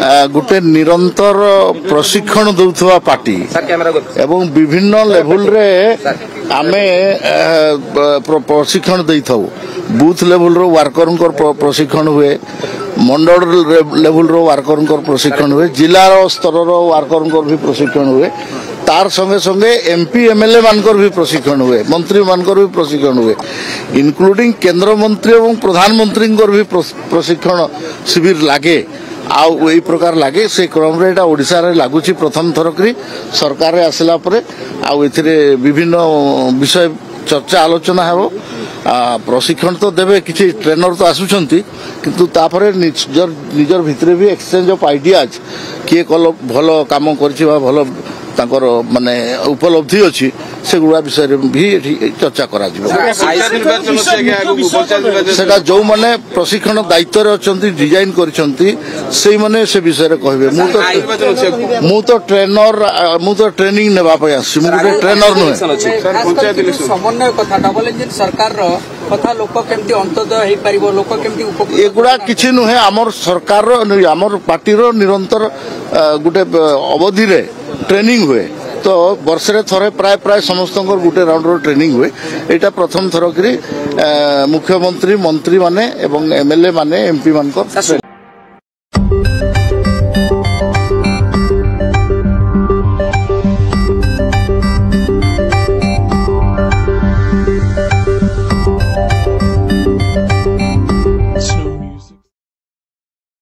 गोटे निरंतर प्रशिक्षण दौथुवा पार्टी एवं विभिन्न लेवल रे आमे प्रशिक्षण देई थाउ। बूथ लेवल रो वर्कर प्रशिक्षण हुए, मंडल लेवल रो वर्कर प्रशिक्षण हुए, जिला स्तर रो वर्कर भी प्रशिक्षण हुए, तार संगे संगे एमपी एमएलए मानकर भी प्रशिक्षण हुए, मंत्री मानकर भी प्रशिक्षण हुए, इंक्लूडिंग केंद्र मंत्री एवं प्रधानमंत्री भी प्रशिक्षण शिविर लागे। आउ यही प्रकार लगे से क्रम रे ओडिशा रे लागुची प्रथम थर करी सरकार रे आसला परे आउ एथिरे विभिन्न विषय चर्चा आलोचना हेबो। प्रशिक्षण तो देवे किसी ट्रेनर तो आसुचंती किंतु तापरे निजर भितरे भी एक्सचेंज ऑफ आइडियाज किए कल भल काम करछि बा भल तांकर माने उपलब्धि अछि से गुडा विषय रे भी चर्चा करा जिवो। सेटा जो माने प्रशिक्षण दायित्व रे अछंती डिजाइन करछंती सेई माने से विषय रे कहबे। मु तो ट्रेनर मु तो ट्रेनिंग नेबा पय आसी, मु ट्रेनर नो समन्वय कथा डबल इंजिन सरकार रो कथा लोक केमती अंतदय हे परिबो, लोक केमती उपकृत एगुडा किछि नुहे। हमर सरकार रो हमर पार्टी रो निरंतर गुटे अवधि रे ट्रेनिंग हुए तो वर्ष रे थरे प्राय प्राय समस्त गोटे राउंड रो ट्रेनिंग हुए। एटा प्रथम थर करी मुख्यमंत्री मंत्री माने एवं एमएलए माने एमपी मानकर